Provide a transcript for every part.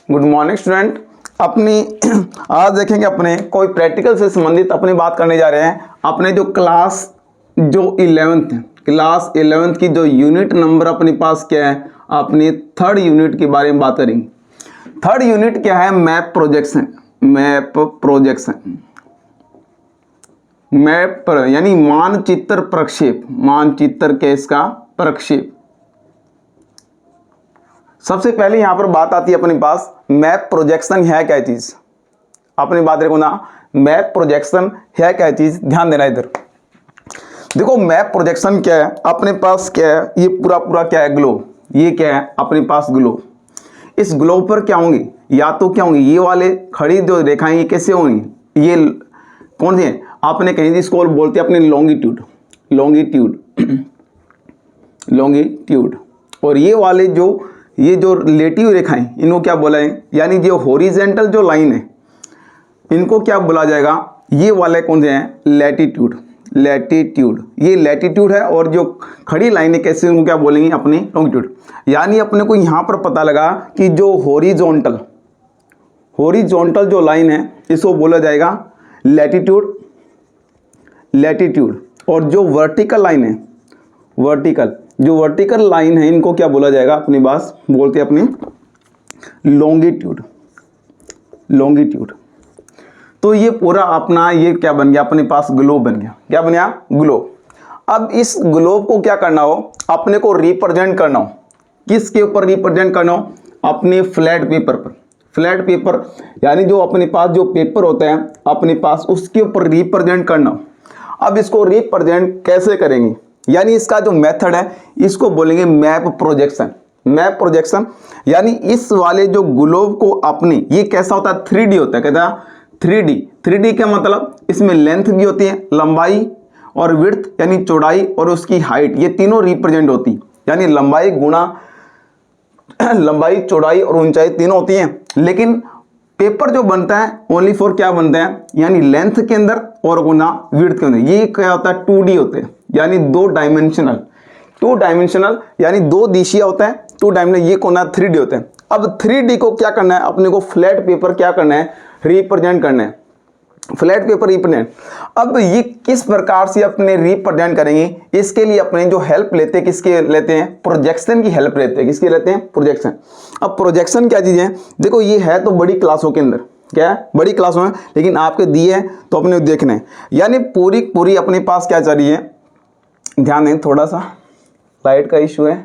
Good morning student. अपनी आज देखेंगे अपने कोई प्रैक्टिकल से संबंधित अपनी बात करने जा रहे हैं। अपने जो क्लास 11th की जो यूनिट नंबर अपने पास क्या है, अपनी थर्ड यूनिट के बारे में बात करेंगे। थर्ड यूनिट क्या है? Map projection. मैप यानी मानचित्र प्रक्षेप, मानचित्र के इसका प्रक्षेप। सबसे पहले यहां पर बात आती है अपने पास मैप प्रोजेक्शन है क्या चीज। अपनी बात देखो ना, मैप प्रोजेक्शन है क्या चीज, ध्यान देना इधर। देखो मैप प्रोजेक्शन क्या है, अपने पास क्या है, ये पूरा क्या है, ग्लोब। ये क्या है अपने पास, ग्लोब। इस ग्लोब पर क्या होंगे, या तो क्या होंगे, ये वाले खड़ी जो रेखाएं ये कैसे होंगी, ये कौन से हैं, आपने कहीं इसको बोलते हैं अपने लॉन्गिट्यूड। और ये जो रिलेटिव रेखाएं, इनको क्या बोला है, यानी जो हॉरिजेंटल जो लाइन है इनको क्या बोला जाएगा, ये वाले कौन से हैं, लैटिट्यूड। ये लैटिट्यूड है। और जो खड़ी लाइनें कैसे, उनको क्या बोलेंगे, अपनी लॉन्गिट्यूड। यानी अपने को यहाँ पर पता लगा कि जो हॉरिजॉन्टल जो लाइन है इसको बोला जाएगा लैटिट्यूड। और जो वर्टिकल लाइन है, वर्टिकल लाइन है, इनको क्या बोला जाएगा, अपनी बात बोलते हैं अपनी लॉन्गिट्यूड। तो ये पूरा अपना ये क्या बन गया, अपने पास ग्लोब बन गया। क्या बन गया, ग्लोब। अब इस ग्लोब को क्या करना हो, अपने को रिप्रेजेंट करना हो। किसके ऊपर रिप्रेजेंट करना हो, अपने फ्लैट पेपर पर। फ्लैट पेपर यानी जो अपने पास जो पेपर होता है अपने पास, उसके ऊपर रिप्रेजेंट करना हो। अब इसको रिप्रेजेंट कैसे करेंगे, यानी इसका जो मेथड है इसको बोलेंगे मैप प्रोजेक्शन। यानी इस वाले जो ग्लोब को अपने, ये कैसा होता है, 3D होता है। कहता है 3D का मतलब इसमें लेंथ भी होती है, लंबाई और विड्थ यानी चौड़ाई और उसकी हाइट, ये तीनों रिप्रेजेंट होती। यानी लंबाई चौड़ाई और ऊंचाई तीनों होती हैं। लेकिन पेपर जो बनता है ओनली फॉर क्या बनते हैं, यानी लेंथ के अंदर और गुना विड्थ के अंदर। ये क्या होता है, 2D होते हैं, यानी 2 डायमेंशनल यानी 2 दिशीय होता है, 2 डायमेंशनल। ये कोना 3D होते हैं। अब 3D को क्या करना है, अपने को फ्लैट पेपर क्या करना है, रिप्रेजेंट करना है। Flat paper represent. अब ये किस प्रकार से अपने रिप्रेजेंट करेंगे, इसके लिए अपने जो हेल्प लेते हैं, किसके लेते हैं, प्रोजेक्शन की हेल्प लेते हैं। किसकी लेते हैं, प्रोजेक्शन। अब प्रोजेक्शन क्या चीज़ है, देखो ये है तो बड़ी क्लासों के अंदर, क्या है, बड़ी क्लासों में, लेकिन आपके दिए हैं तो अपने देखना है। यानी पूरी अपने पास क्या चल रही है, ध्यान दें, थोड़ा सा लाइट का इशू है,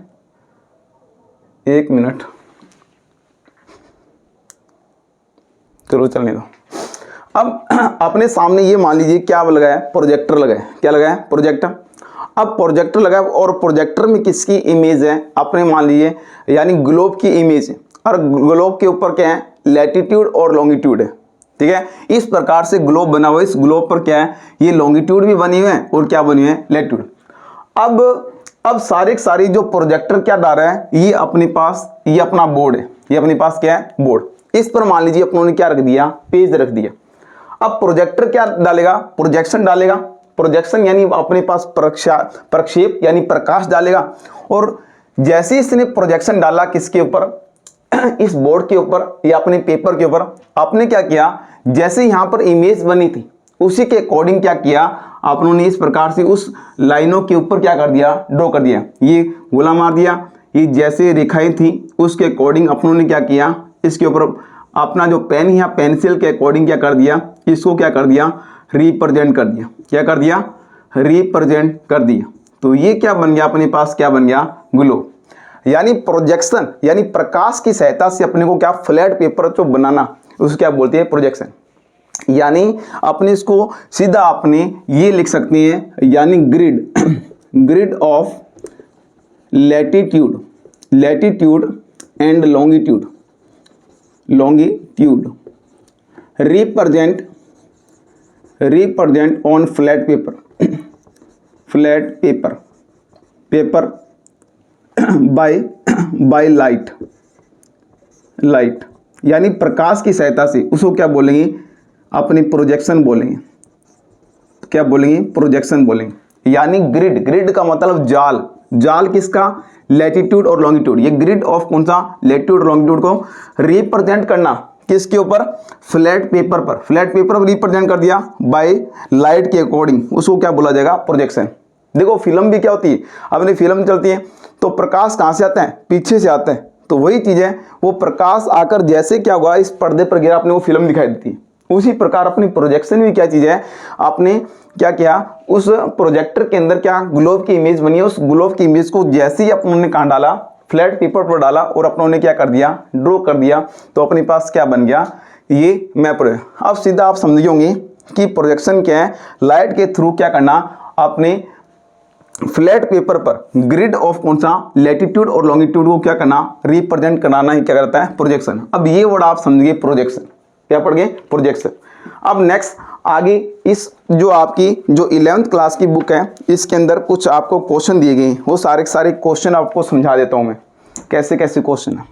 1 मिनट, चलो चलने दो। अब अपने सामने ये मान लीजिए क्या लगाया, प्रोजेक्टर लगाया। क्या लगाया, प्रोजेक्टर। अब प्रोजेक्टर लगाया और प्रोजेक्टर में किसकी इमेज है, अपने मान लीजिए यानी ग्लोब की इमेज है। और ग्लोब के ऊपर क्या है, लैटिट्यूड और लॉन्गिट्यूड है। ठीक है, इस प्रकार से ग्लोब बना हुआ है। इस ग्लोब पर क्या है, ये लॉन्गिट्यूड भी बनी हुई है और क्या बनी हुई है, लैटिट्यूड। अब सारी जो प्रोजेक्टर क्या डाल रहा है, ये अपने पास ये अपना बोर्ड है। ये अपने पास क्या है, बोर्ड। इस पर मान लीजिए अपनों ने क्या रख दिया, पेज रख दिया। अब प्रोजेक्टर क्या डालेगा, प्रोजेक्शन डालेगा। प्रोजेक्शन यानी अपने पास प्रक्षेप यानी प्रकाश डालेगा। और जैसे इसने प्रोजेक्शन डाला किसके ऊपर, इस बोर्ड के ऊपर या अपने पेपर के ऊपर, आपने क्या किया, जैसे यहां पर इमेज बनी थी उसी के अकॉर्डिंग क्या किया, आप लोगों ने इस प्रकार से उस लाइनों के ऊपर क्या कर दिया, ड्रॉ कर दिया। ये गोला मार दिया। ये जैसे रेखाएं थी उसके अकॉर्डिंग अपनों ने क्या किया, इसके ऊपर अपना जो पेन या पेंसिल के अकॉर्डिंग क्या कर दिया, इसको क्या कर दिया, रिप्रेजेंट कर दिया। क्या कर दिया, रिप्रेजेंट कर दिया। तो ये क्या बन गया, अपने पास क्या बन गया, ग्लोब। यानी प्रोजेक्शन यानी प्रकाश की सहायता से अपने को क्या, फ्लैट पेपर जो बनाना, उसको क्या बोलते हैं, प्रोजेक्शन। यानी अपने इसको सीधा अपने ये लिख सकते हैं, यानी grid of latitude and longitude represent on flat paper by light यानी प्रकाश की सहायता से, उसको क्या बोलेंगे, अपनी प्रोजेक्शन बोलेंगे। क्या बोलेंगे, प्रोजेक्शन बोलेंगे। यानी ग्रिड का मतलब जाल, जाल किसका, लैटिट्यूड और लॉन्गिट्यूड। ये ग्रिड ऑफ कौन सा, लैटिट्यूड और लॉन्गिट्यूड को रिप्रेजेंट करना किसके ऊपर, फ्लैट पेपर पर। फ्लैट पेपर पर रिप्रेजेंट कर दिया बाय लाइट के अकॉर्डिंग, उसको क्या बोला जाएगा, प्रोजेक्शन। देखो फिल्म भी क्या होती है, अपनी फिल्म चलती है तो प्रकाश कहाँ से आता है, पीछे से आता है। तो वही चीज़ है, वो प्रकाश आकर जैसे क्या हुआ इस पर्दे पर गिरा, अपने वो फिल्म दिखाई देती है। उसी प्रकार अपनी प्रोजेक्शन भी क्या चीज़ है, आपने क्या किया, उस प्रोजेक्टर के अंदर क्या ग्लोब की इमेज बनी है, उस ग्लोब की इमेज को जैसे ही अपनों ने कहाँ डाला, फ्लैट पेपर पर डाला और अपनों ने क्या कर दिया, ड्रॉ कर दिया, तो अपने पास क्या बन गया, ये मैप। अब सीधा आप समझ होंगे कि प्रोजेक्शन क्या है, लाइट के थ्रू क्या करना, आपने फ्लैट पेपर पर ग्रिड ऑफ कौन सा, लैटिट्यूड और लॉन्गिट्यूड को क्या करना, रिप्रेजेंट कराना ही क्या करता है, प्रोजेक्शन। अब ये वर्ड आप समझिए, प्रोजेक्शन, क्या पढ़ गए, प्रोजेक्शन। अब नेक्स्ट आगे इस जो आपकी जो 11th क्लास की बुक है, इसके अंदर कुछ आपको क्वेश्चन दिए गए हैं, वो सारे के सारे क्वेश्चन आपको समझा देता हूं मैं, कैसे कैसे क्वेश्चन है।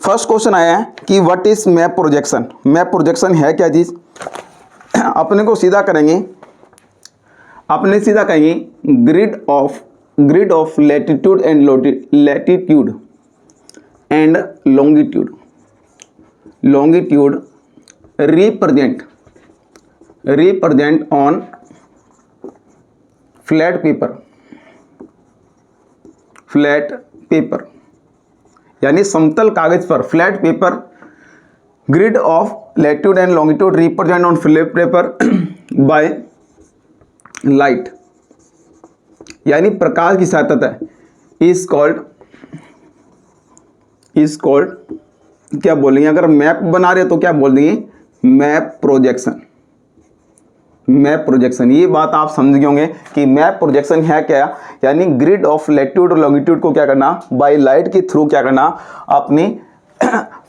फर्स्ट क्वेश्चन आया है कि what is map projection. Map projection है क्या चीज, अपने को सीधा करेंगे, अपने सीधा कहेंगे grid of latitude and longitude represent on flat paper, यानी समतल कागज पर, flat paper, grid of latitude and longitude represent on flat paper by light, यानी प्रकाश की सहायता है, इज कॉल्ड क्या बोलेंगे, अगर मैप बना रहे तो क्या बोल देंगे, मैप प्रोजेक्शन। ये बात आप समझ गए होंगे कि मैप प्रोजेक्शन है क्या, यानी ग्रिड ऑफ लैटिट्यूड और लॉन्गिट्यूड को क्या करना, बाय लाइट के थ्रू क्या करना, अपनी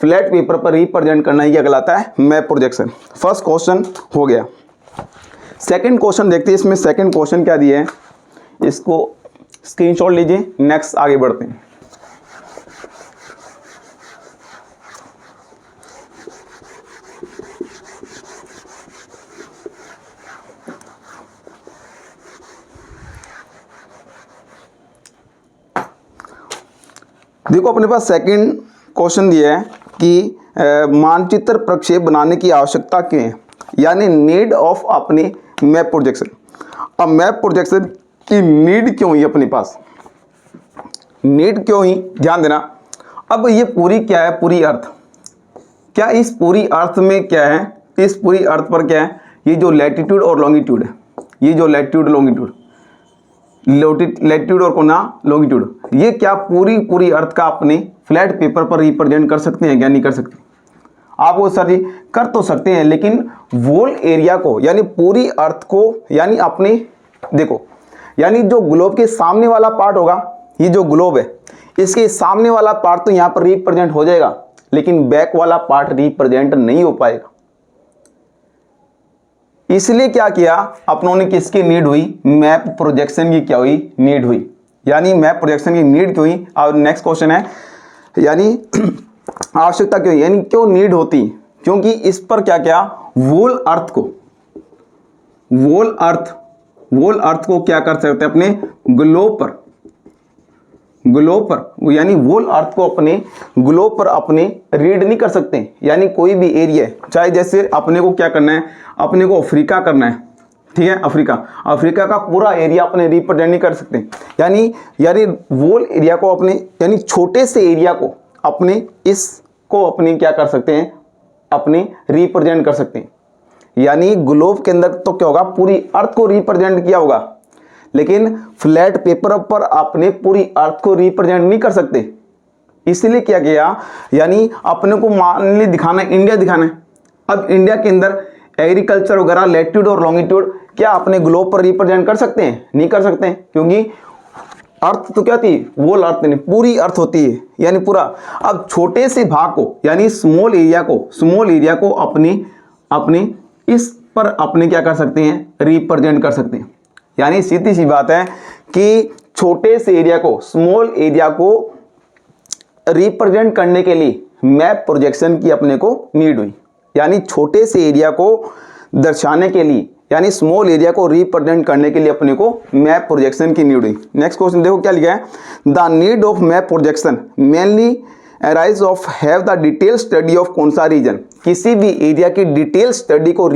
फ्लैट पेपर पर रिप्रेजेंट करना, ही क्या कहलाता है, मैप प्रोजेक्शन। फर्स्ट क्वेश्चन हो गया। सेकंड क्वेश्चन देखते हैं, इसमें सेकंड क्वेश्चन क्या दिया है, इसको स्क्रीनशॉट लीजिए, नेक्स्ट आगे बढ़ते हैं। देखो अपने पास सेकंड क्वेश्चन दिया है कि मानचित्र प्रक्षेप बनाने की आवश्यकता क्यों है, यानी नीड ऑफ अपने मैप प्रोजेक्शन। अब मैप प्रोजेक्शन की नीड क्यों ही अपने पास, नीड क्यों ही, ध्यान देना। अब ये पूरी क्या है, पूरी अर्थ, क्या इस पूरी अर्थ में क्या है, इस पूरी अर्थ पर क्या है, ये जो लैटिट्यूड और लॉन्गिट्यूड है, ये जो लैटिट्यूड और कोना लॉन्गिट्यूड, ये क्या पूरी अर्थ का अपने फ्लैट पेपर पर रिप्रेजेंट कर सकते हैं, क्या नहीं कर सकते। आप वो सर जी कर तो सकते हैं, लेकिन वोल एरिया को, यानी पूरी अर्थ को, यानी अपने देखो, यानी जो ग्लोब के सामने वाला पार्ट होगा, ये जो ग्लोब है इसके सामने वाला पार्ट तो यहाँ पर रिप्रेजेंट हो जाएगा, लेकिन बैक वाला पार्ट रिप्रेजेंट नहीं हो पाएगा। इसलिए क्या किया अपनों ने, किसकी नीड हुई, मैप प्रोजेक्शन की क्या हुई, नीड हुई, यानी मैप प्रोजेक्शन की नीड क्यों हुई। और नेक्स्ट क्वेश्चन है, यानी आवश्यकता क्यों, यानी क्यों नीड होती, क्योंकि इस पर क्या क्या वोल अर्थ को क्या कर सकते हैं, अपने ग्लोब पर, यानी वोल अर्थ को अपने ग्लोब पर अपने रीड नहीं कर सकते, यानी कोई भी एरिया, चाहे जैसे अपने को क्या करना है, अपने को अफ्रीका करना है, ठीक है, अफ्रीका का पूरा एरिया अपने रिप्रेजेंट नहीं कर सकते, यानी वोल एरिया को अपने, यानी छोटे से एरिया को अपने, इसको अपने क्या कर सकते हैं, अपने रिप्रेजेंट कर सकते हैं। यानी ग्लोब के अंदर तो क्या होगा, पूरी अर्थ को रिप्रेजेंट किया होगा, लेकिन फ्लैट पेपर पर आपने पूरी अर्थ को रिप्रेजेंट नहीं कर सकते। इसलिए क्या किया, यानी अपने को मान ली दिखाना है, इंडिया दिखाना है। अब इंडिया के अंदर एग्रीकल्चर वगैरह, लैटिट्यूड और लॉन्गिट्यूड क्या अपने ग्लोब पर रिप्रेजेंट कर सकते हैं, नहीं कर सकते हैं, क्योंकि अर्थ तो क्या थी, वो अर्थ नहीं, पूरी अर्थ होती है, यानी पूरा। अब छोटे से भाग को, यानी स्मॉल एरिया को अपने इस पर अपने क्या कर सकते हैं, रिप्रेजेंट कर सकते हैं। यानी सीधी सी बात है कि छोटे से एरिया को, स्मॉल एरिया को रिप्रेजेंट करने के लिए मैप प्रोजेक्शन की अपने को नीड हुई। यानी छोटे से एरिया को दर्शाने के लिए, यानी स्मॉल एरिया को रिप्रेजेंट करने के लिए अपने को मैप प्रोजेक्शन की नीड हुई। नेक्स्ट क्वेश्चन देखो क्या लिखा है, the need of map projection mainly arise of have the detail study of कौन सा रीजन। किसी भी एरिया की डिटेल स्टडी को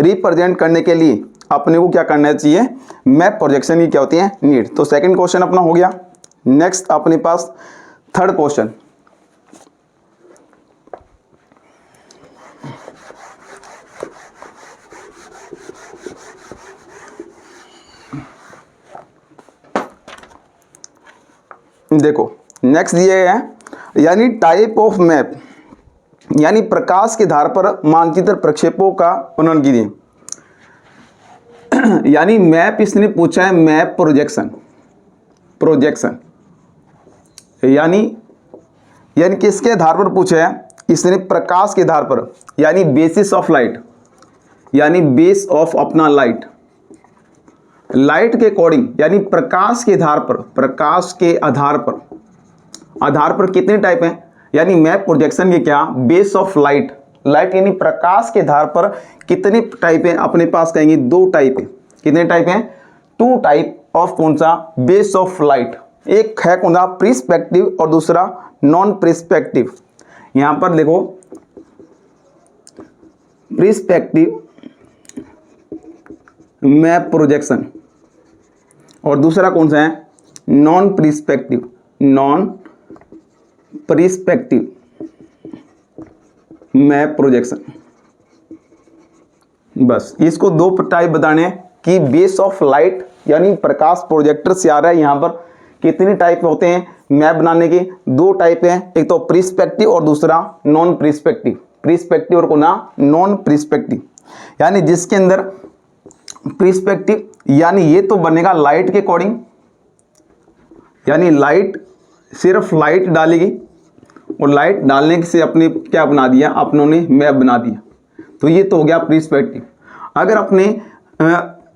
रिप्रेजेंट करने के लिए अपने को क्या करना चाहिए, मैप प्रोजेक्शन की क्या होती है, नीड। तो सेकंड क्वेश्चन अपना हो गया। नेक्स्ट अपने पास थर्ड क्वेश्चन, देखो नेक्स्ट दिए है, यानी टाइप ऑफ मैप, यानी प्रकाश के आधार पर मानचित्र प्रक्षेपों का वर्णन कीजिए। यानी मैप इसने पूछा है, मैप प्रोजेक्शन, प्रोजेक्शन यानी किसके आधार पर पूछा है, इसने प्रकाश के आधार पर, यानी बेसिस ऑफ लाइट, यानी बेस ऑफ अपना लाइट, लाइट के अकॉर्डिंग, यानी प्रकाश के आधार पर, प्रकाश के आधार पर कितने टाइप हैं, यानी मैप प्रोजेक्शन के क्या, बेस ऑफ लाइट, लाइट यानी प्रकाश के आधार पर कितने टाइप हैं, अपने पास कहेंगे 2 टाइप है। कितने टाइप हैं, 2 टाइप ऑफ कौन सा, बेस ऑफ लाइट। एक है कौन सा, प्रिस्पेक्टिव और दूसरा नॉन प्रिस्पेक्टिव। यहां पर देखो प्रिस्पेक्टिव मैप प्रोजेक्शन और दूसरा कौन सा है, non perspective, non perspective map projection. बस इसको 2 टाइप बताने कि बेस ऑफ लाइट, यानी प्रकाश प्रोजेक्टर से आ रहा है, यहां पर कितने टाइप होते हैं मैप बनाने के, 2 टाइप हैं, एक तो प्रिस्पेक्टिव और दूसरा नॉन प्रिस्पेक्टिव। प्रिस्पेक्टिव और कोना नॉन प्रिस्पेक्टिव, यानी जिसके अंदर प्रिस्पेक्टिव, यानी ये तो बनेगा लाइट के अकॉर्डिंग, यानी लाइट सिर्फ लाइट डालेगी और लाइट डालने से अपने क्या बना दिया, अपनों ने मैप बना दिया। तो ये तो हो गया प्रिस्पेक्टिव। अगर अपने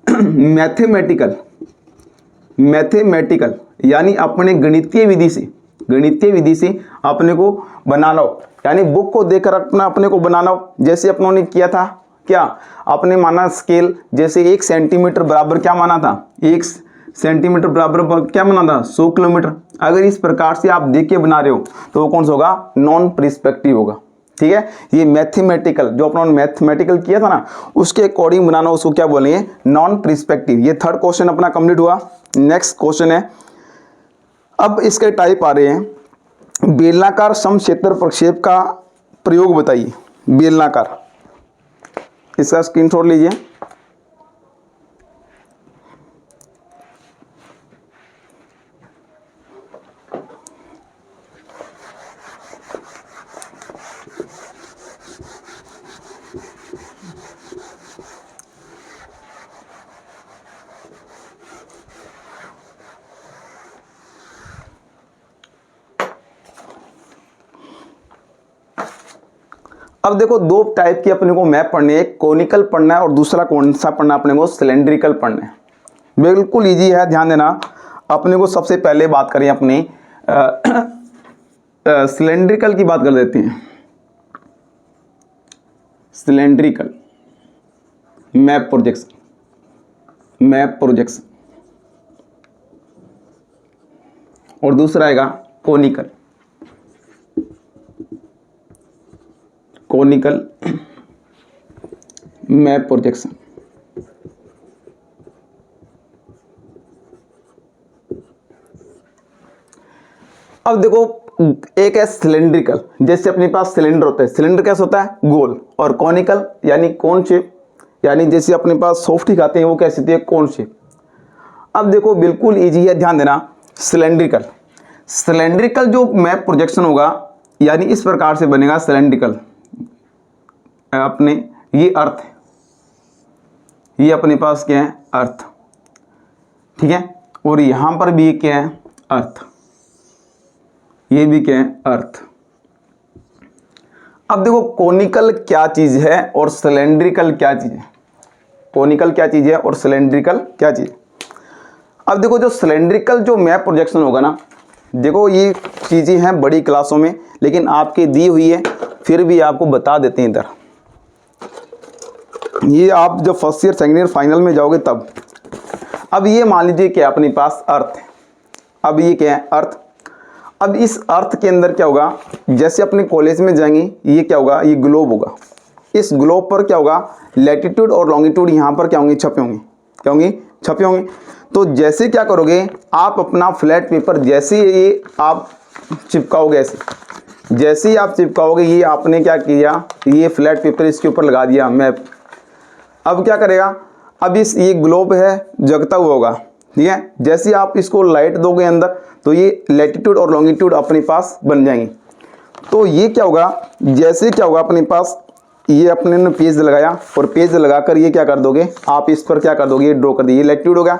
मैथमेटिकल यानी अपने गणितीय विधि से अपने को बना लो, यानी बुक को देखकर अपने को बनाना हो। जैसे अपनों ने किया था क्या, आपने माना स्केल, जैसे 1 सेंटीमीटर बराबर क्या माना था, 1 सेंटीमीटर बराबर क्या माना था, 100 किलोमीटर। अगर इस प्रकार से आप देख के बना रहे हो तो वो कौन सा होगा, नॉन प्रिस्पेक्टिव होगा। ठीक है, ये मैथमेटिकल जो अपनों ने मैथमेटिकल किया था ना, उसके अकॉर्डिंग बनाना, उसको क्या बोलेंगे, नॉन प्रिस्पेक्टिव। ये थर्ड क्वेश्चन अपना कंप्लीट हुआ। नेक्स्ट क्वेश्चन है, अब इसके टाइप आ रहे हैं, बेलनाकार समक्षेत्र प्रक्षेप का प्रयोग बताइए। बेलनाकार, इसका स्क्रीनशॉट लीजिए। अब देखो 2 टाइप की अपने को मैप पढ़नी है, एक कोनिकल पढ़ना है और दूसरा कौन सा पढ़ना है, अपने को सिलेंड्रिकल पढ़ना है। बिल्कुल इजी है, ध्यान देना। अपने को सबसे पहले बात करें अपने सिलेंड्रिकल की बात कर देते हैं। सिलेंड्रिकल मैप प्रोजेक्शन और दूसरा आएगा कोनिकल मैप प्रोजेक्शन। अब देखो एक है सिलेंड्रिकल, जैसे अपने पास सिलेंडर होता है, सिलेंडर कैसा होता है, गोल, और कॉनिकल यानी कोन शेप, यानी जैसे अपने पास सॉफ्टी खाते हैं वो कैसी होती है, कोन शेप। अब देखो बिल्कुल इजी है, ध्यान देना। सिलेंड्रिकल जो मैप प्रोजेक्शन होगा, यानी इस प्रकार से बनेगा सिलेंड्रिकल। अपने ये अर्थ है, ये अपने पास क्या है, अर्थ, ठीक है, और यहां पर भी क्या है, अर्थ, ये भी क्या है, अर्थ। अब देखो कोनिकल क्या चीज है और सिलेंड्रिकल क्या चीज है, कोनिकल क्या चीज है और सिलेंड्रिकल क्या चीज। अब देखो जो सिलेंड्रिकल जो मैप प्रोजेक्शन होगा ना, देखो ये चीज़ें हैं बड़ी क्लासों में, लेकिन आपके दी हुई है फिर भी आपको बता देते हैं इधर। ये आप जब first year second year final में जाओगे तब। अब ये मान लीजिए कि अपने पास अर्थ है। अब ये क्या है? अर्थ। अब इस अर्थ के अंदर क्या होगा, जैसे अपने कॉलेज में जाएंगे, ये क्या होगा, ये ग्लोब होगा। इस ग्लोब पर क्या होगा, लैटिट्यूड और लॉन्गिट्यूड यहाँ पर क्या होंगे, छपे होंगे। क्या होंगे? छपे होंगे। तो जैसे क्या करोगे आप, अपना फ्लैट पेपर जैसे ये आप चिपकाओगे, ऐसे जैसे ही आप चिपकाओगे, ये आपने क्या किया, ये फ्लैट पेपर इसके ऊपर लगा दिया मैप। अब क्या करेगा, अब ये ग्लोब है जगता हुआ होगा, ठीक है। जैसे आप इसको लाइट दोगे अंदर, तो ये लैटिट्यूड और लॉन्गिट्यूड अपने पास बन जाएंगे। तो ये क्या होगा, जैसे क्या होगा अपने पास, ये अपने ने पेज लगाया और पेज लगाकर ये क्या कर दोगे आप, इस पर क्या कर दोगे, ये ड्रॉ कर दिए। ये लैटिट्यूड हो गया,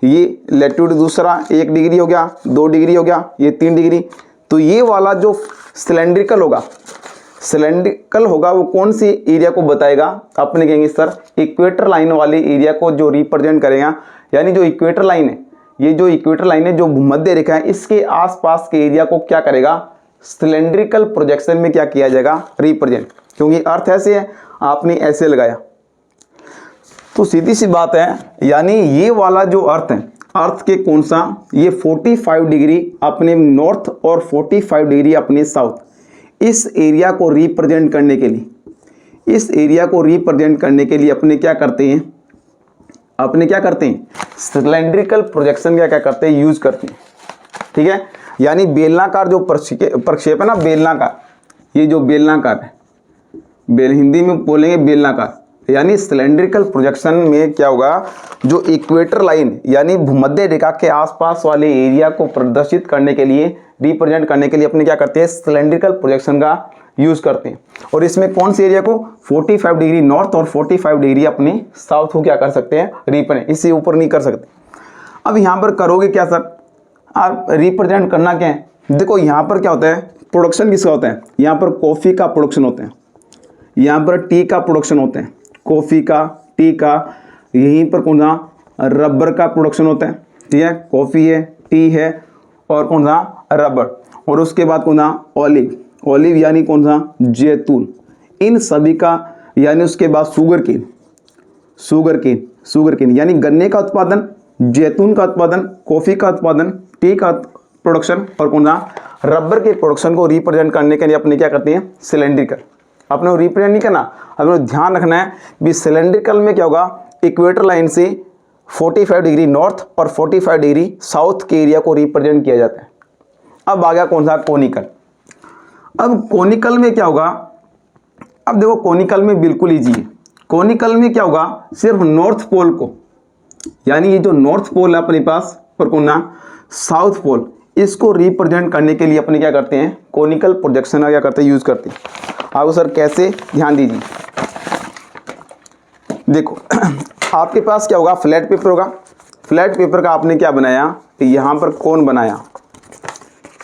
ये लैटिट्यूड दूसरा 1 डिग्री हो गया, 2 डिग्री हो गया, ये 3 डिग्री। तो ये वाला जो सिलेंड्रिकल होगा, सिलेंड्रिकल होगा वो कौन सी एरिया को बताएगा, अपने कहेंगे सर इक्वेटर लाइन वाले एरिया को जो रिप्रेजेंट करेगा। यानी जो इक्वेटर लाइन है, ये जो इक्वेटर लाइन है, जो भूमध्य रेखा है, इसके आसपास के एरिया को क्या करेगा, सिलेंड्रिकल प्रोजेक्शन में क्या किया जाएगा, रिप्रेजेंट। क्योंकि अर्थ ऐसे है, आपने ऐसे लगाया, तो सीधी सी बात है। यानी ये वाला जो अर्थ है, अर्थ के कौन सा, ये 45 डिग्री अपने नॉर्थ और 45 डिग्री अपने साउथ, इस एरिया को रिप्रेजेंट करने के लिए, इस एरिया को रिप्रेजेंट करने के लिए अपने क्या करते हैं, अपने क्या करते हैं, सिलेंड्रिकल प्रोजेक्शन क्या करते हैं, यूज करते हैं। ठीक है। यानी बेलनाकार जो प्रक्षेप है ना, बेलनाकार, ये जो बेलनाकार है, हिंदी में बोलेंगे बेलनाकार। यानी सिलेंड्रिकल प्रोजेक्शन में क्या होगा, जो इक्वेटर लाइन यानी भूमध्य रेखा के आसपास वाले एरिया को प्रदर्शित करने के लिए, रिप्रेजेंट करने के लिए अपने क्या करते हैं, सिलेंड्रिकल प्रोजेक्शन का यूज करते हैं। और इसमें कौन सी एरिया को, 45 डिग्री नॉर्थ और 45 डिग्री अपने साउथ को क्या कर सकते हैं, रिप्रेजेंट, इससे ऊपर नहीं कर सकते। अब यहाँ पर करोगे क्या सर, आप रिप्रेजेंट करना क्या है, देखो यहाँ पर क्या होता है, प्रोडक्शन किसका होता है, यहाँ पर कॉफ़ी का प्रोडक्शन होता है, यहाँ पर टी का प्रोडक्शन होता है, कॉफ़ी का, टी का, यहीं पर कौन सा, रबर का प्रोडक्शन होता है। ठीक है, कॉफ़ी है, टी है और कौन सा, रबर। और उसके बाद कौन सा, ऑलिव, ऑलिव यानी कौन सा, जैतून, इन सभी का। यानी उसके बाद sugar cane, sugar cane, sugar cane यानी गन्ने का उत्पादन, जैतून का उत्पादन, कॉफ़ी का उत्पादन, टी का प्रोडक्शन और कौन सा, रबर के प्रोडक्शन को रिप्रेजेंट करने के लिए अपने क्या करते हैं, सिलेंड्रिकल। अपने को रिप्रेजेंट नहीं करना, अपने को ध्यान रखना है भी सिलेंड्रिकल में क्या होगा, इक्वेटर लाइन से 45 डिग्री नॉर्थ और 45 डिग्री साउथ के एरिया को रिप्रेजेंट किया जाता है। अब आ गया कौन सा, कोनिकल। अब कोनिकल में क्या होगा, अब देखो कोनिकल में बिल्कुल ईजी है। कोनिकल में क्या होगा, सिर्फ नॉर्थ पोल को, यानी ये जो नॉर्थ पोल है अपने पास पर कौन ना, साउथ पोल, इसको रिप्रेजेंट करने के लिए अपने क्या करते हैं, कोनिकल प्रोजेक्शन क्या करते हैं, यूज करते हैं। आपको सर कैसे, ध्यान दीजिए। देखो आपके पास क्या होगा, फ्लैट पेपर होगा, फ्लैट पेपर का आपने क्या बनाया, यहाँ पर कोन बनाया,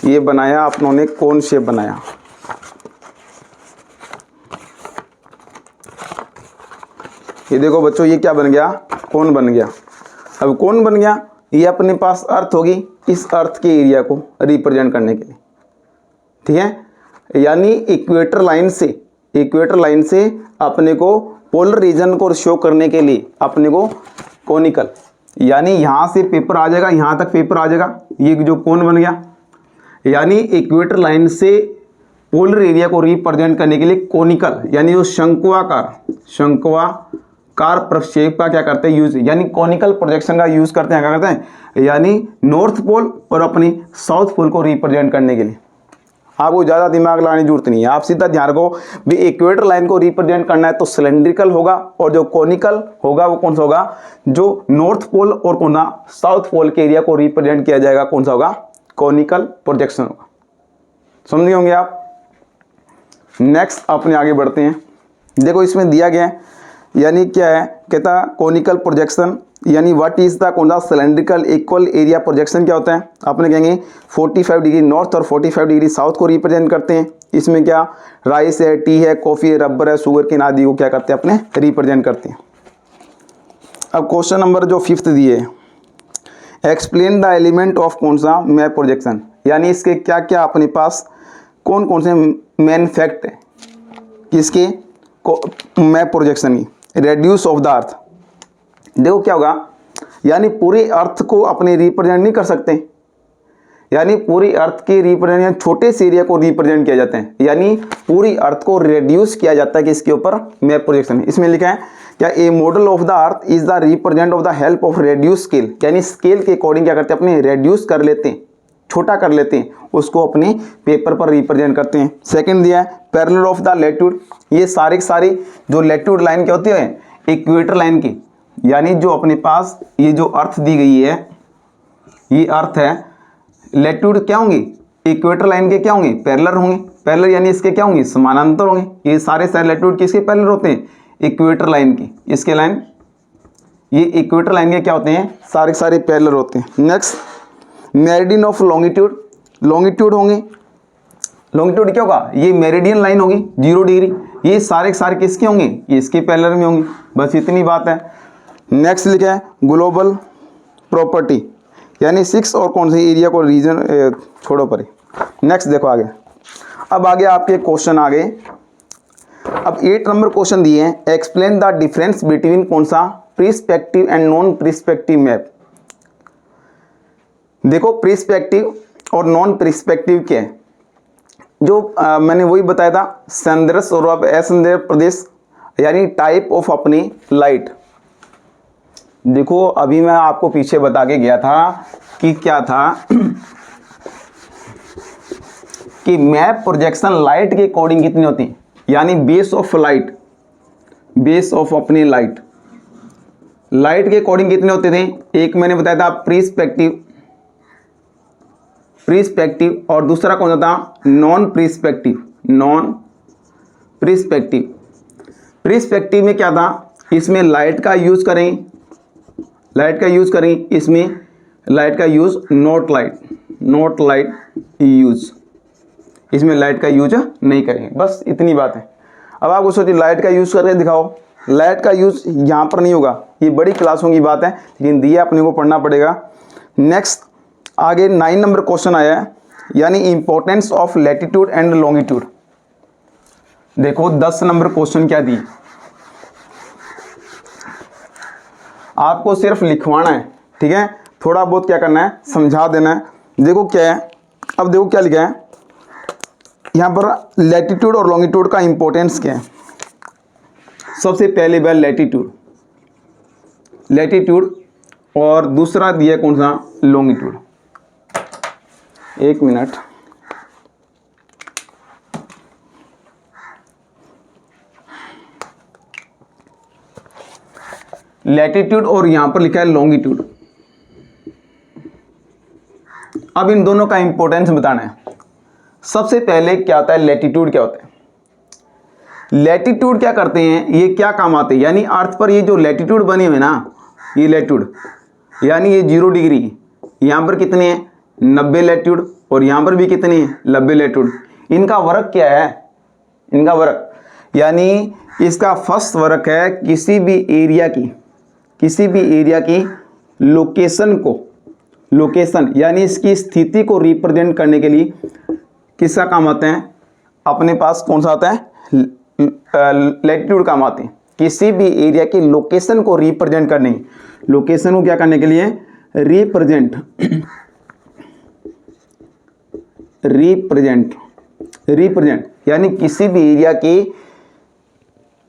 ये बनाया अपनों ने, कोन शेप बनाया। ये देखो बच्चों, ये क्या बन गया, कोन बन गया। अब कोन बन गया, ये अपने पास अर्थ होगी, इस अर्थ के एरिया को रिप्रेजेंट करने के लिए। ठीक है, यानी इक्वेटर लाइन से, इक्वेटर लाइन से अपने को पोलर रीजन को शो करने के लिए अपने को कोनिकल, यानी यहाँ से पेपर आ जाएगा, यहाँ तक पेपर आ जाएगा, ये जो कोन बन गया। यानी इक्वेटर लाइन से पोलर एरिया को रिप्रेजेंट करने के लिए कोनिकल, यानी जो शंक्वाकार, शंक्वाकार प्रक्षेप का क्या करते हैं, यूज, यानी कोनिकल प्रोजेक्शन का यूज करते हैं। क्या करते हैं, यानी नॉर्थ पोल और अपनी साउथ पोल को रिप्रेजेंट करने के लिए। आपको ज़्यादा दिमाग लगाने की जरूरत नहीं है, आप सीधा ध्यान रखो भी इक्वेटर लाइन को रिप्रेजेंट करना है तो सिलेंड्रिकल होगा, और जो कोनिकल होगा वो कौन सा होगा, जो नॉर्थ पोल और कौन सा, साउथ पोल के एरिया को रिप्रेजेंट किया जाएगा, कौन सा होगा, कोनिकल प्रोजेक्शन होगा। समझ गए होंगे आप। नेक्स्ट अपने आगे बढ़ते हैं। देखो इसमें दिया गया है, यानी क्या है, कहता कोनिकल प्रोजेक्शन यानी व्हाट इज द कौन सा, सिलेंड्रिकल इक्वल एरिया प्रोजेक्शन क्या होता है, आपने कहेंगे 45 डिग्री नॉर्थ और 45 डिग्री साउथ को रिप्रेजेंट करते हैं। इसमें क्या, राइस है, टी है, कॉफ़ी है, रबर है, शुगर केन आदि को क्या करते हैं, अपने रिप्रेजेंट करते हैं। अब क्वेश्चन नंबर जो 5th दिए, एक्सप्लेन द एलिमेंट ऑफ कौन सा मैप प्रोजेक्शन, यानी इसके क्या क्या अपने पास कौन कौन से मेन फैक्ट है किसके मैप प्रोजेक्शन की। रेड्यूस ऑफ द अर्थ, देखो क्या होगा, यानी पूरे अर्थ को अपने रिप्रेजेंट नहीं कर सकते, यानी पूरी अर्थ के रिप्रेजेंट छोटे से एरिया को रिप्रेजेंट किया जाता है, यानी पूरी अर्थ को रिड्यूस किया जाता है कि इसके ऊपर मैप प्रोजेक्शन। इसमें लिखा है क्या, a model of the earth is the represent of the help of reduce scale, यानी स्केल के अकॉर्डिंग क्या करते हैं अपने रेड्यूस कर लेते हैं, छोटा कर लेते हैं, उसको अपने पेपर पर रिप्रेजेंट करते हैं। सेकंड दिया है पैरेलल ऑफ द लैटिट्यूड, ये सारी जो लैटिट्यूड लाइन क्या होती है इक्वेटर लाइन की, यानी जो अपने पास ये जो अर्थ दी गई है, ये अर्थ है, लैटिट्यूड क्या होंगी इक्वेटर लाइन के क्या होंगे पैरेलल होंगे, पैरेलल यानी इसके क्या होंगे समानांतर होंगे। ये सारे लैटिट्यूड किसके पैरेलल होते हैं इक्वेटर लाइन की, इसके लाइन ये इक्वेटर लाइन के क्या होते हैं सारे पैरेलल होते हैं। Next meridian of longitude, longitude होंगे, लॉन्गिट्यूड क्या होगा ये मेरिडियन लाइन होगी 0 डिग्री, ये सारे किसके होंगे ये इसके पैरेलल में होंगे, बस इतनी बात है। नेक्स्ट लिखा है ग्लोबल प्रॉपर्टी, यानी 6 और कौन से एरिया को रीजन छोड़ो परे। नेक्स्ट देखो आगे, अब आगे आपके क्वेश्चन आ गए। अब 8 नंबर क्वेश्चन दिए हैं, एक्सप्लेन द डिफरेंस बिटवीन कौन सा perspective and non perspective map. देखो प्रिस्पेक्टिव और नॉन प्रिस्पेक्टिव क्या है, जो मैंने वही बताया था संदर्श और असंदर्श प्रदेश, यानी टाइप ऑफ अपनी लाइट। देखो अभी मैं आपको पीछे बता के गया था कि क्या था कि मैप प्रोजेक्शन लाइट के अकॉर्डिंग कितनी होती है, यानी base of light, base of अपनी लाइट के अकॉर्डिंग कितने होते थे। एक मैंने बताया था प्रिस्पेक्टिव और दूसरा कौन सा था नॉन प्रिस्पेक्टिव में क्या था, इसमें लाइट का यूज करें, इसमें लाइट का यूज नॉट लाइट यूज, इसमें लाइट का यूज नहीं करेंगे, बस इतनी बात है। अब आपको सोचिए लाइट का यूज करके दिखाओ, लाइट का यूज यहाँ पर नहीं होगा, ये बड़ी क्लासों की बात है, लेकिन दिया अपने को पढ़ना पड़ेगा। नेक्स्ट आगे 9 नंबर क्वेश्चन आया है, यानी importance of latitude and longitude. देखो 10 नंबर क्वेश्चन क्या दिए, आपको सिर्फ लिखवाना है, ठीक है, थोड़ा बहुत क्या करना है समझा देना है। देखो क्या है, अब देखो क्या लिखा है यहाँ पर, लैटिट्यूड और लॉन्गिट्यूड का इंपॉर्टेंस क्या है। सबसे पहले बार लैटिट्यूड और दूसरा दिया कौन सा लॉन्गिट्यूड। एक मिनट, लैटिट्यूड और यहां पर लिखा है लॉन्गिट्यूड। अब इन दोनों का इंपॉर्टेंस बताना है। सबसे पहले क्या होता है लैटिट्यूड, क्या होता है लैटिट्यूड, क्या करते हैं ये क्या काम आते हैं, यानी अर्थ पर ये जो लैटिट्यूड बने हुए ना, ये लैटिट्यूड यानी ये 0 डिग्री, यहाँ पर कितने हैं 90 लैटिट्यूड, और यहाँ पर भी कितने हैं 90 लैटिट्यूड। इनका वर्क क्या है, इनका वर्क यानी इसका फर्स्ट वर्क है किसी भी एरिया की लोकेशन यानी इसकी स्थिति को रिप्रेजेंट करने के लिए किसका काम आता है, अपने पास कौन सा आता है लैटिट्यूड काम आते हैं। किसी भी एरिया की लोकेशन को रिप्रेजेंट करने, लोकेशन को क्या करने के लिए रिप्रेजेंट यानी किसी भी एरिया की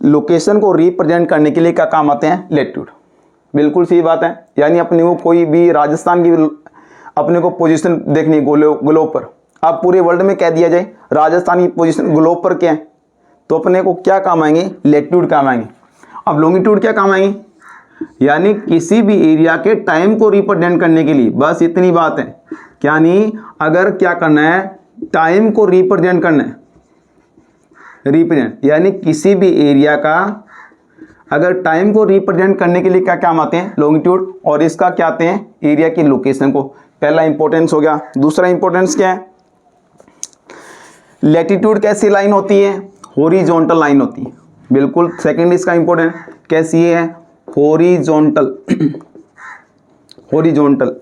लोकेशन को रिप्रेजेंट करने के लिए क्या काम आते हैं लैटिट्यूड। बिल्कुल सही बात है, यानी अपने को कोई भी राजस्थान की अपने को पोजीशन देखनी ग्लोब पर, अब पूरे वर्ल्ड में कह दिया जाए राजस्थान की पोजीशन ग्लोब पर क्या है, तो अपने को क्या काम आएंगे लैटिट्यूड काम आएंगे। अब लॉन्गिट्यूड क्या काम आएंगे, यानी किसी भी एरिया के टाइम को रिप्रेजेंट करने के लिए, बस इतनी बात है। क्या नहीं, अगर क्या करना है टाइम को रिप्रेजेंट करना है, यानी किसी भी एरिया का अगर टाइम को रिप्रेजेंट करने के लिए क्या काम आते हैं लॉन्गिट्यूड, और इसका क्या आते हैं एरिया की लोकेशन को। पहला इंपॉर्टेंस हो गया। दूसरा इंपॉर्टेंस क्या है, लैटिट्यूड कैसी लाइन होती है हॉरिजॉन्टल लाइन होती है, बिल्कुल। सेकंड इसका इंपॉर्टेंट कैसी है हॉरिजॉन्टल हॉरिजॉन्टल,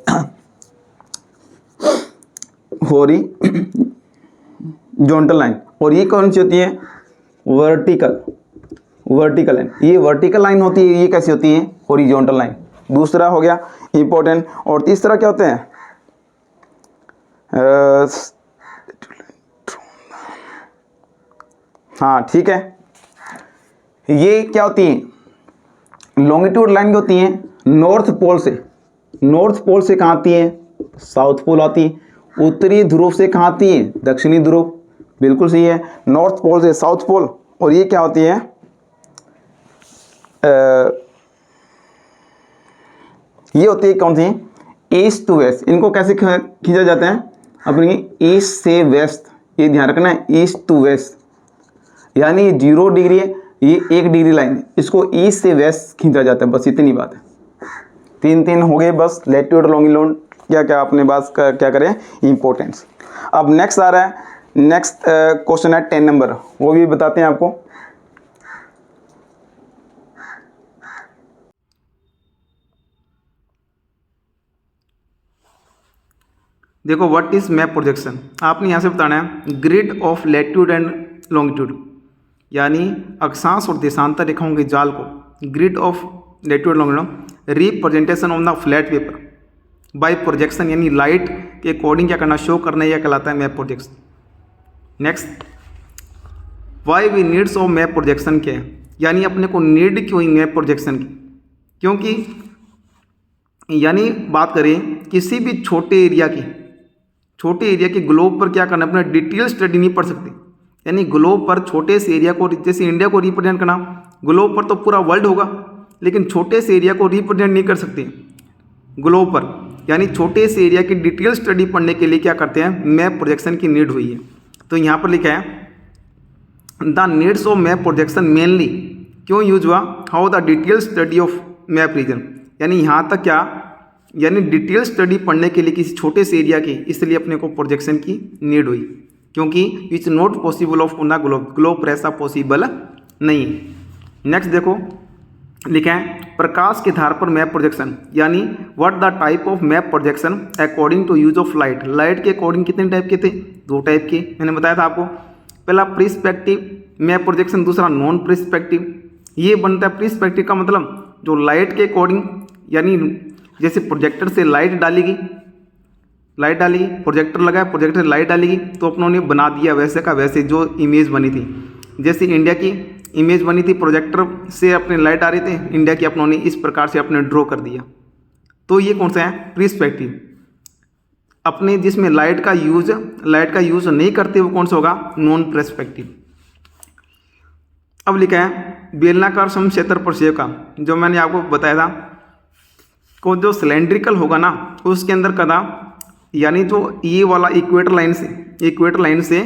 हॉरिजॉन्टल लाइन। और ये कौन सी होती है? Vertical, vertical line. ये वर्टिकल लाइन होती है, ये कैसी होती है? Horizontal line. दूसरा हो गया इंपॉर्टेंट। और तीसरा क्या होते हैं? हाँ ठीक है, ये क्या होती है? लॉन्गिट्यूड लाइन की होती है नॉर्थ पोल से, नॉर्थ पोल से कहाँ आती है? साउथ पोल आती है। उत्तरी ध्रुव से कहाँ आती है? दक्षिणी ध्रुव। बिल्कुल सही है, नॉर्थ पोल से साउथ पोल। और ये क्या होती है? ये होती है कौन सी? East to waste. इनको कैसे खींचा जाता है? अपनी ईस्ट से वेस्ट, ये ध्यान रखना है, ईस्ट टू वेस्ट। यानी ये 0 डिग्री है, ये 1 डिग्री लाइन है, इसको ईस्ट से वेस्ट खींचा जाता है। बस इतनी बात है। 3 हो गए बस, लैटिट्यूड लॉन्गिट्यूड क्या क्या अपने पास क्या करें इंपॉर्टेंस। अब नेक्स्ट आ रहा है, नेक्स्ट क्वेश्चन है 10 नंबर, वो भी बताते हैं आपको। देखो, व्हाट इज मैप प्रोजेक्शन। आपने यहाँ से बताना है grid of latitude and longitude, यानी अक्षांश और देशांतर रेखाओं के जाल को, grid of latitude longitude, representation on the flat paper by projection, यानी लाइट के अकॉर्डिंग क्या करना, शो करना, यह कहलाता है map projection. Next, why we needs of map projection क्या है, यानी अपने को नीड क्यों मैप प्रोजेक्शन की? क्योंकि यानी बात करें किसी भी छोटे एरिया की ग्लोब पर क्या करना, अपना डिटेल स्टडी नहीं पढ़ सकते। यानी ग्लोब पर छोटे से एरिया को, जैसे इंडिया को रिप्रेजेंट करना, ग्लोब पर तो पूरा वर्ल्ड होगा, लेकिन छोटे से एरिया को रिप्रेजेंट नहीं कर सकते ग्लोब पर। यानी छोटे से एरिया की डिटेल स्टडी पढ़ने के लिए क्या करते हैं, मैप प्रोजेक्शन की नीड हुई है। तो यहाँ पर लिखा है the needs of map projection mainly, क्यों यूज हुआ, how the detail study of map region, यानी यहाँ तक क्या, यानी डिटेल स्टडी पढ़ने के लिए किसी छोटे से एरिया की, इसलिए अपने को प्रोजेक्शन की नीड हुई, क्योंकि it's not possible of on the globe, globe पर ऐसा पॉसिबल नहीं है। नेक्स्ट देखो, लिखा है प्रकाश के आधार पर मैप प्रोजेक्शन, यानी what the type of map projection according to use of light. Light के अकॉर्डिंग कितने टाइप के थे? 2 टाइप के, मैंने बताया था आपको। पहला प्रिस्पेक्टिव मैप प्रोजेक्शन, दूसरा नॉन प्रिस्पेक्टिव। ये बनता है प्रिस्पेक्टिव का मतलब जो लाइट के अकॉर्डिंग, यानी जैसे प्रोजेक्टर से लाइट डालेगी, प्रोजेक्टर लगाया, प्रोजेक्टर से लाइट डालेगी, तो अपनों ने बना दिया वैसे का वैसे जो इमेज बनी थी। जैसे इंडिया की इमेज बनी थी, प्रोजेक्टर से अपने लाइट आ रही थी, इंडिया की अपनों ने इस प्रकार से अपने ड्रॉ कर दिया। तो ये कौन सा है? प्रिस्पेक्टिव। अपने जिसमें लाइट का यूज नहीं करते वो कौन सा होगा? Non perspective. अब लिखा है बेलनाकार समक्षेत्र प्रक्षेप का, जो मैंने आपको बताया था को जो सिलेंड्रिकल होगा ना, उसके अंदर कदा, यानी जो ये वाला इक्वेटर लाइन से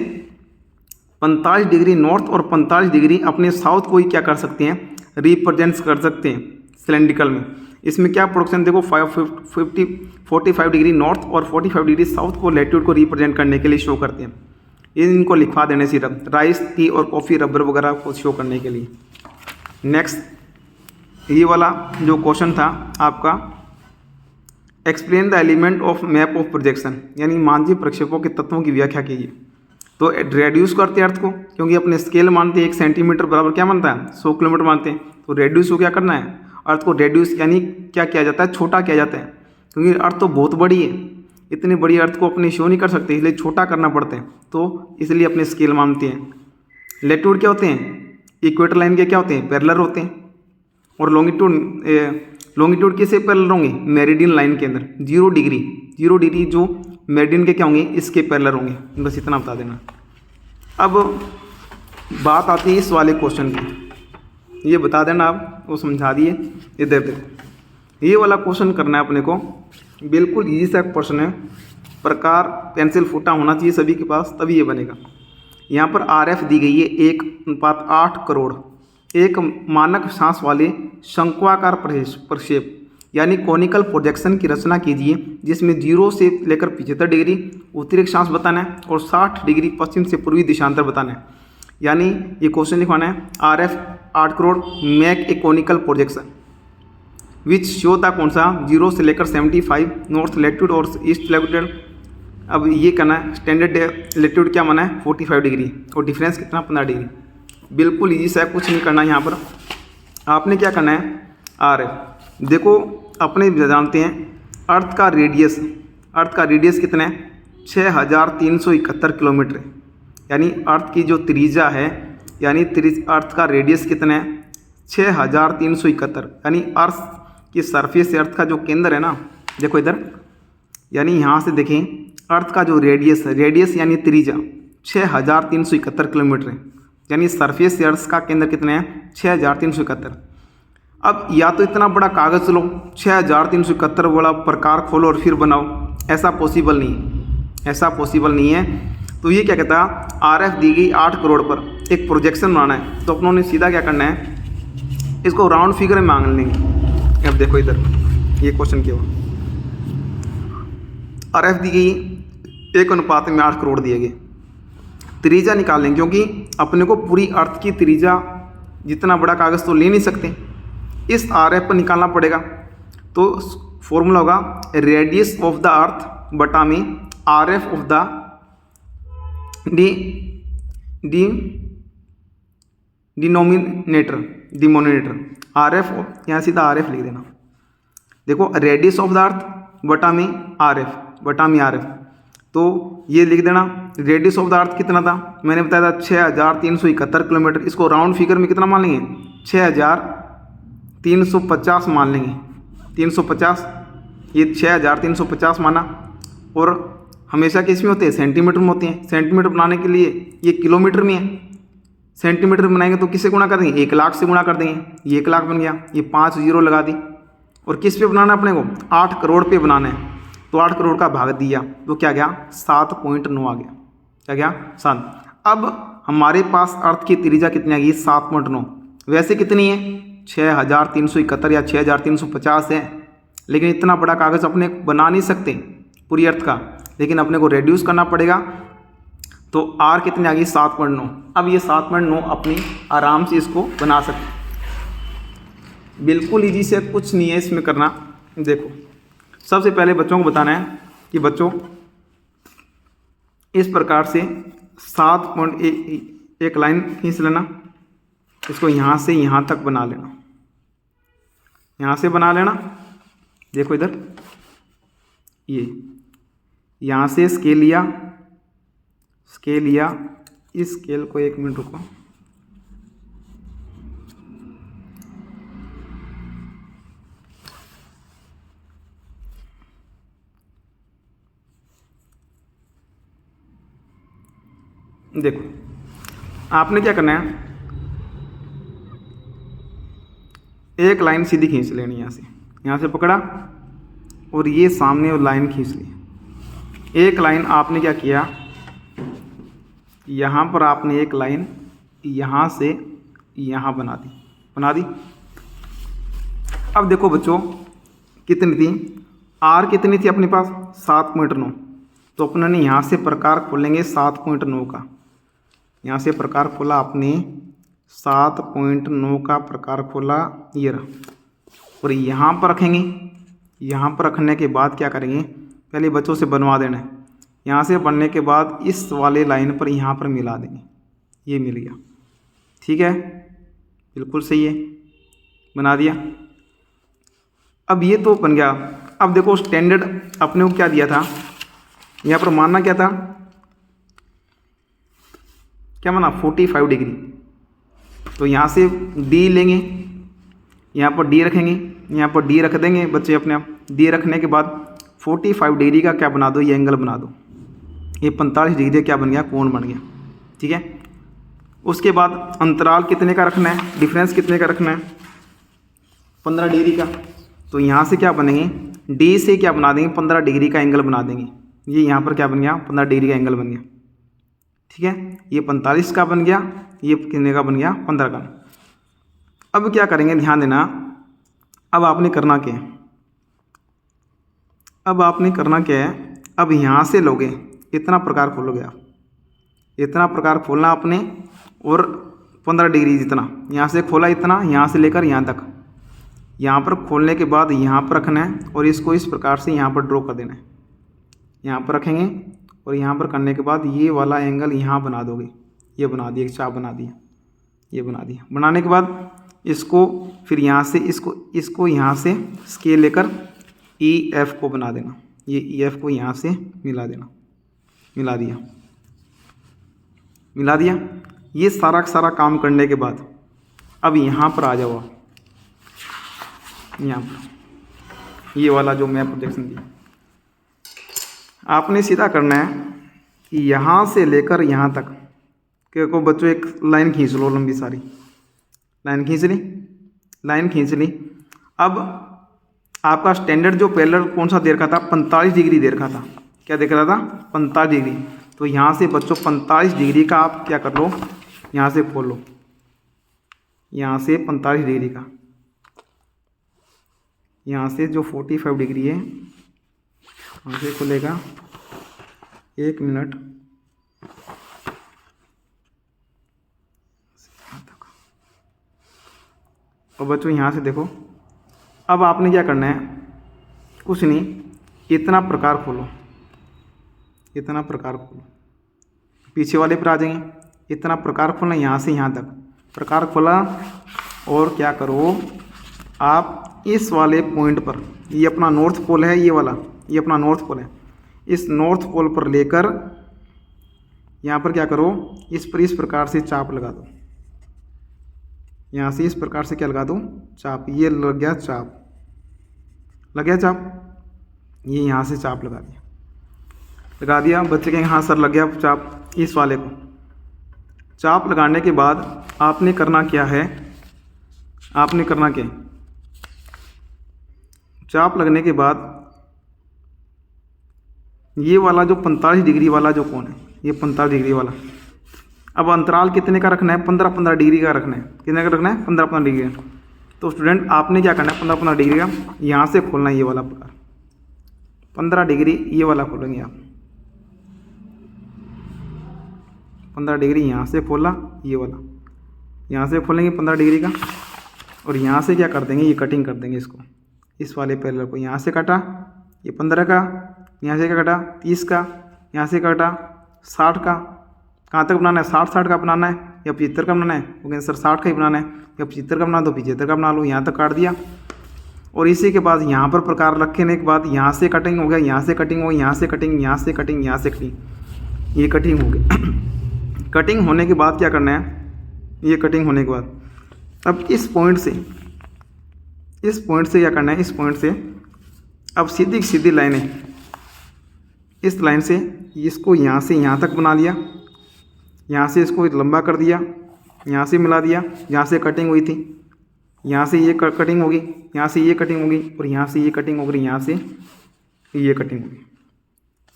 45 डिग्री नॉर्थ और 45 डिग्री अपने साउथ को ही क्या कर सकते हैं, रिप्रेजेंट कर सकते हैं सिलेंड्रिकल में। इसमें क्या प्रोडक्शन देखो, 45 डिग्री नॉर्थ और 45 डिग्री साउथ को लैटिट्यूड को रिप्रेजेंट करने के लिए शो करते हैं। ये इनको लिखवा देने सिर्फ, राइस, टी और कॉफ़ी, रबर वगैरह को शो करने के लिए। नेक्स्ट, ये वाला जो क्वेश्चन था आपका, explain the element of map of projection, यानी मानचित्र प्रक्षेपों के तत्वों की व्याख्या कीजिए। तो रेड्यूस करते हैं अर्थ को, क्योंकि अपने स्केल मानते हैं 1 सेंटीमीटर बराबर क्या मानता है, 100 किलोमीटर मानते हैं। तो रेड्यूस को क्या करना है, अर्थ को रेड्यूस, यानी क्या किया जाता है, छोटा किया जाता है, क्योंकि अर्थ तो बहुत बड़ी है, इतनी बड़ी अर्थ को अपने शो नहीं कर सकते, इसलिए छोटा करना पड़ता है। तो इसलिए अपने स्केल मानते हैं। लैटिट्यूड क्या होते हैं, इक्वेटर लाइन के क्या होते हैं, पैरेलल होते हैं। और लॉन्गिट्यूड किससे पैरेलल होंगे, मेरिडियन लाइन के अंदर 0 डिग्री जो मेरिडियन के क्या होंगे, इसके पैरेलल होंगे। बस इतना बता देना। अब बात आती है इस वाले क्वेश्चन की, ये बता देना आप, वो समझा दिए। इधर देखो, ये वाला क्वेश्चन करना है अपने को, बिल्कुल इजी सा क्वेश्चन है। प्रकार पेंसिल फुटा होना चाहिए सभी के पास, तभी ये बनेगा। यहाँ पर RF दी गई है 1:8 करोड़। एक मानक सांस वाले शंक्वाकार प्रक्षेप यानी कॉनिकल प्रोजेक्शन की रचना कीजिए, जिसमें 0 से लेकर 75 डिग्री उत्तरी अक्षांश बताना है और 60 डिग्री पश्चिम से पूर्वी दिशांतर बताना है। यानी ये क्वेश्चन लिखवाना है, RF 8 crore make a conical projection. Which show था कौन सा 0 से लेकर 75 नॉर्थ लैटिट्यूड और ईस्ट लैटिट्यूड। अब ये करना है स्टैंडर्ड लैटिट्यूड क्या माना है 45 डिग्री और डिफरेंस कितना 15 डिग्री। बिल्कुल ईजी सा है, कुछ नहीं करना यहाँ पर। आपने क्या करना है आर एफ। देखो अपने जानते हैं अर्थ का रेडियस कितना है 6371 किलोमीटर है। यानी अर्थ की जो त्रिज्या है यानी अर्थ का रेडियस कितना है 6371। यानी अर्थ की सरफेस से अर्थ का जो केंद्र है ना, देखो इधर, यानी यहाँ से देखें अर्थ का जो रेडियस यानी त्रिज्या 6371 किलोमीटर है। यानी सरफेस से अर्थ का केंद्र कितना है 6371। अब या तो इतना बड़ा कागज़ लो 6371 वाला प्रकार खोलो और फिर बनाओ, ऐसा पॉसिबल नहीं है। तो ये क्या कहता है आरएफ दी गई 8 करोड़ पर एक प्रोजेक्शन बनाना है, तो अपनों ने सीधा क्या करना है इसको राउंड फिगर में मांग लेंगे। अब देखो इधर ये क्वेश्चन क्या हुआ, आरएफ दी गई 1 में 8 करोड़ दिए गए, त्रिज्या निकाल लेंगे क्योंकि अपने को पूरी अर्थ की त्रिज्या जितना बड़ा कागज़ तो ले नहीं सकते, इस आरएफ पर निकालना पड़ेगा। तो फॉर्मूला होगा रेडियस ऑफ द अर्थ बटा में RF of the denominator RF, यहाँ सीधा आरएफ लिख देना। देखो रेडियस ऑफ द अर्थ बटा में आरएफ, तो ये लिख देना। रेडियस ऑफ द अर्थ कितना था मैंने बताया था 6371 किलोमीटर। इसको राउंड फिगर में कितना मान लेंगे 6350 मान लेंगे, 350, ये 6350 माना। और हमेशा किस में होते हैं सेंटीमीटर में होते हैं। सेंटीमीटर बनाने के लिए ये किलोमीटर में है, सेंटीमीटर बनाएंगे तो किससे गुणा कर देंगे 1 लाख से गुणा कर देंगे, ये 1 लाख बन गया, ये 5 जीरो लगा दी। और किस पे बनाना है अपने को 8 करोड़ पे बनाना है, तो 8 करोड़ का भाग दिया तो क्या गया 7.9 आ गया। क्या गया 7। अब हमारे पास अर्थ की त्रिज्या कितनी आ गई 7.9। वैसे कितनी है 6371 या 6350 है, लेकिन इतना बड़ा कागज़ अपने बना नहीं सकते पूरी अर्थ का, लेकिन अपने को रेड्यूस करना पड़ेगा। तो आर कितनी आ गई 7.9। अब ये 7.9 अपनी आराम से इसको बना सकते, बिल्कुल ईजी से, कुछ नहीं है इसमें करना। देखो सबसे पहले बच्चों को बताना है कि बच्चों इस प्रकार से 7.1 लाइन खींच लेना, इसको यहाँ से यहाँ तक बना लेना, यहाँ से बना लेना। देखो इधर ये यहाँ से स्केल लिया, इस स्केल को 1 मिनट रुको, देखो आपने क्या करना है एक लाइन सीधी खींच लेनी, यहाँ से पकड़ा और ये सामने और लाइन खींच ली। एक लाइन आपने क्या किया यहाँ पर आपने एक लाइन यहाँ से यहाँ बना दी। अब देखो बच्चों कितनी थी आर कितनी थी अपने पास 7.9, तो अपने ने यहाँ से प्रकार खोलेंगे 7.9 का, यहाँ से प्रकार खोला आपने 7.9 का प्रकार खोला ये रहा, और यहाँ पर रखेंगे। यहाँ पर रखने के बाद क्या करेंगे पहले बच्चों से बनवा देना है, यहाँ से बनने के बाद इस वाले लाइन पर यहाँ पर मिला देंगे, ये मिल गया। ठीक है बिल्कुल सही है, बना दिया। अब ये तो बन गया। अब देखो स्टैंडर्ड अपने को क्या दिया था, यहाँ पर मानना क्या था, क्या माना 45 डिग्री। तो यहाँ से डी लेंगे, यहाँ पर डी रखेंगे, यहाँ पर डी रख देंगे बच्चे अपने आप। डी रखने के बाद 45 डिग्री का क्या बना दो, ये एंगल बना दो। ये 45 डिग्री क्या बन गया, कोण बन गया। ठीक है, उसके बाद अंतराल कितने का रखना है, डिफरेंस कितने का रखना है, 15 डिग्री का। तो यहाँ से क्या बनेंगे, डी से क्या बना देंगे, 15 डिग्री का एंगल बना देंगे। ये यहाँ पर क्या बन गया, 15 डिग्री का एंगल बन गया। ठीक है, ये 45 का बन गया, ये कितने का बन गया, 15 का। अब क्या करेंगे, ध्यान देना। अब आपने करना क्या है, अब यहाँ से लोगे, इतना प्रकार खोलोगे आप, इतना प्रकार खोलना आपने, और 15 डिग्री जितना यहाँ से खोला, इतना यहाँ से लेकर यहाँ तक, यहाँ पर खोलने के बाद यहाँ पर रखना है और इसको इस प्रकार से यहाँ पर ड्रॉ कर देना है। यहाँ पर रखेंगे और यहाँ पर करने के बाद ये वाला एंगल यहाँ बना दोगे। ये बना दिया, एक चाप बना दिया, ये बना दिया। बनाने के बाद इसको फिर यहाँ से इसको यहाँ से स्केल लेकर EF को बना देना। ये EF को यहाँ से मिला देना। मिला दिया। ये सारा का सारा काम करने के बाद अब यहाँ पर आ जाओ आप। यहाँ पर ये वाला जो मैं प्रोजेक्शन दिया, आपने सीधा करना है कि यहाँ से लेकर यहाँ तक को बच्चों एक लाइन खींच लो, लंबी सारी लाइन खींच ली। अब आपका स्टैंडर्ड जो पैरेलल कौन सा दे रखा था, 45 डिग्री दे रखा था। क्या देख रहा था? 45 डिग्री। तो यहाँ से बच्चों 45 डिग्री का आप क्या कर लो, यहाँ से खोल लो। यहाँ से 45 डिग्री का, यहाँ से जो 45 डिग्री है यहाँ से खुलेगा। 1 मिनट, और बच्चों यहाँ से देखो। अब आपने क्या करना है, कुछ नहीं, इतना प्रकार खोलो, इतना प्रकार खोलो। पीछे वाले पर आ जाएंगे। इतना प्रकार खोलना, यहाँ से यहाँ तक प्रकार खोला। और क्या करो आप, इस वाले पॉइंट पर, ये अपना नॉर्थ पोल है, ये वाला ये अपना नॉर्थ पोल है। इस नॉर्थ पोल पर लेकर यहाँ पर क्या करो, इस पर इस प्रकार से चाप लगा दो। यहाँ से इस प्रकार से क्या लगा दो, चाप। ये लग गया चाप, लग गया चाप। ये यहाँ से चाप लगा दिया। बच्चे कहेंगे हाँ सर लग गया चाप। इस वाले को चाप लगाने के बाद आपने करना क्या है, चाप लगने के बाद ये वाला जो 45 डिग्री वाला जो कोण है, ये 45 डिग्री वाला, अब अंतराल कितने का रखना है, 15-15 डिग्री का रखना है। कितने का रखना है? 15-15 डिग्री का। तो स्टूडेंट आपने क्या करना है, 15-15 डिग्री का यहाँ से खोलना है। ये वाला प्रकार 15 डिग्री ये वाला खोलेंगे आप। 15 डिग्री यहाँ से खोला, ये वाला यहाँ से खोलेंगे 15 डिग्री का। और यहाँ से क्या कर देंगे, ये कटिंग कर देंगे इसको, इस वाले पैरेलल को। यहाँ से काटा ये 15 का, यहाँ से क्या काटा 30 का, यहाँ से काटा 60 का। कहाँ तक बनाना है? 60 का बनाना है या 75 का बनाना है? वो कहते सर 60 का ही बनाना है, या 75 का बना दो, 75 का बना लो। यहाँ तक काट दिया। और इसी के बाद यहाँ पर प्रकार रखने के बाद यहाँ से कटिंग हो गया, यहाँ से कटिंग हो गई, यहाँ से कटिंग, यहाँ से कटिंग, यहाँ से कटिंग, ये कटिंग हो गई। कटिंग होने के बाद क्या करना है, ये कटिंग होने के बाद अब इस पॉइंट से क्या करना है, इस पॉइंट से अब सीधी सीधी लाइन है, इस लाइन से इसको यहाँ से यहाँ तक बना लिया। यहाँ से इसको लंबा कर दिया, यहाँ से मिला दिया, यहाँ से कटिंग हुई थी, यहाँ से ये कटिंग होगी, यहाँ से ये कटिंग होगी, और यहाँ से ये कटिंग होगी, यहाँ से ये कटिंग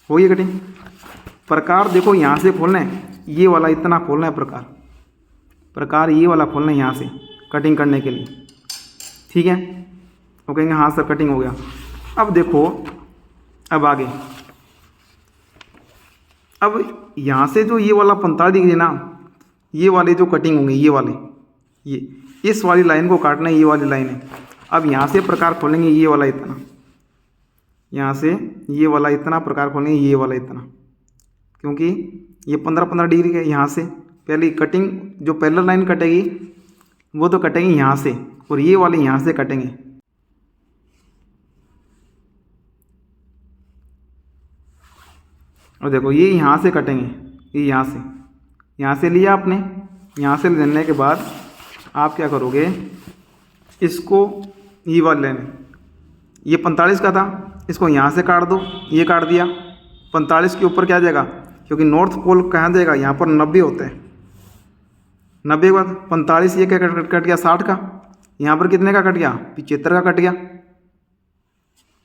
होगी कटिंग। प्रकार देखो यहाँ से खोलना है, ये वाला इतना खोलना है प्रकार ये वाला खोलना है यहाँ से कटिंग करने के लिए। ठीक है, वो कहेंगे हाँ सर कटिंग हो गया। अब देखो, अब आगे, अब यहाँ से जो ये वाला 45 डिग्री ना, ये वाले जो कटिंग होंगे, ये वाले, ये इस वाली लाइन को काटना है, ये वाली लाइन है। अब यहाँ से प्रकार खोलेंगे, ये वाला इतना, यहाँ से ये वाला इतना प्रकार खोलेंगे, ये वाला इतना, क्योंकि ये 15-15 डिग्री के। यहाँ से पहले कटिंग जो पैरेलल लाइन कटेगी वो तो कटेंगे यहाँ से, और ये वाले यहाँ से कटेंगे। और देखो ये यहाँ से कटेंगे, ये यहाँ से लिया आपने। यहाँ से लेने के बाद आप क्या करोगे, इसको ये वाला लेने, ये 45 का था, इसको यहाँ से काट दो, ये काट दिया। 45 के ऊपर क्या जाएगा, क्योंकि नॉर्थ पोल कहाँ जाएगा, यहाँ पर 90 होते हैं। 90 के बाद 45 ये क्या कट गया 60 का, यहाँ पर कितने का कट गया 75 का कट गया,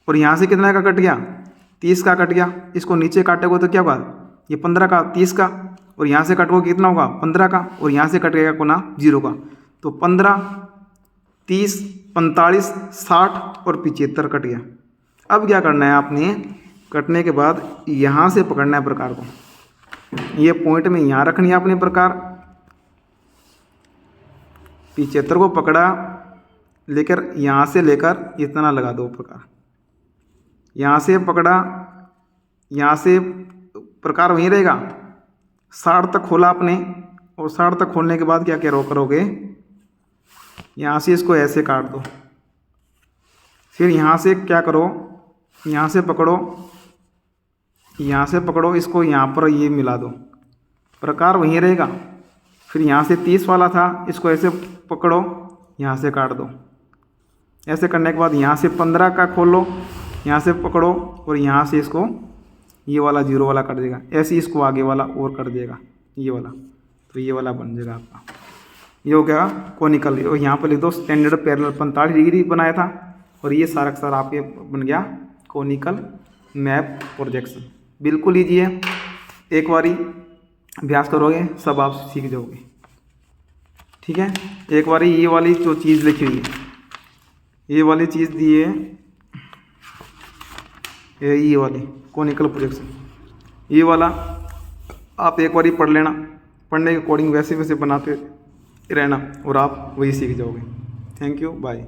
और यहाँ से कितने का कट गया 30 का कट गया। इसको नीचे काटेगा तो क्या होगा, ये 15 का 30 का, और यहाँ से कटोगे कितना होगा 15 का, और यहाँ से कटेगा कोना 0 का। तो 15, 30, 45, 60 और 75 कट गया। अब क्या करना है आपने, कटने के बाद यहाँ से पकड़ना है प्रकार को, ये पॉइंट में यहाँ रखनी है आपने प्रकार। 75 को पकड़ा, लेकर यहाँ से लेकर इतना लगा दो प्रकार, यहाँ से पकड़ा, यहाँ से प्रकार वहीं रहेगा। 60 तक खोला आपने, और 60 तक खोलने के बाद क्या करोगे, यहाँ से इसको ऐसे काट दो। फिर यहाँ से क्या करो, यहाँ से पकड़ो, यहाँ से पकड़ो, इसको यहाँ पर ये मिला दो, प्रकार वहीं रहेगा। फिर यहाँ से 30 वाला था, इसको ऐसे पकड़ो, यहाँ से काट दो। ऐसे करने के बाद यहाँ से 15 का खोलो, यहाँ से पकड़ो, और यहाँ से इसको ये वाला 0 वाला कर देगा। ऐसे ही इसको आगे वाला और कर देगा, ये वाला, तो ये वाला बन जाएगा आपका। ये हो गया कोनिकल। और यहाँ पर लिख दो स्टैंडर्ड पैरेलल 45 डिग्री बनाया था, और ये सारा का सारा आपके बन गया कोनिकल मैप प्रोजेक्शन। बिल्कुल ईजी है, एक बारी अभ्यास करोगे सब आप सीख जाओगे। ठीक है, एक बारी ये वाली जो चीज़ लिखी हुई है, ये वाली चीज़ दी है, ये वाली कोनिकल प्रोजेक्शन, ये वाला आप एक बारी पढ़ लेना, पढ़ने के अकॉर्डिंग वैसे वैसे बनाते रहना और आप वही सीख जाओगे। Thank you, bye.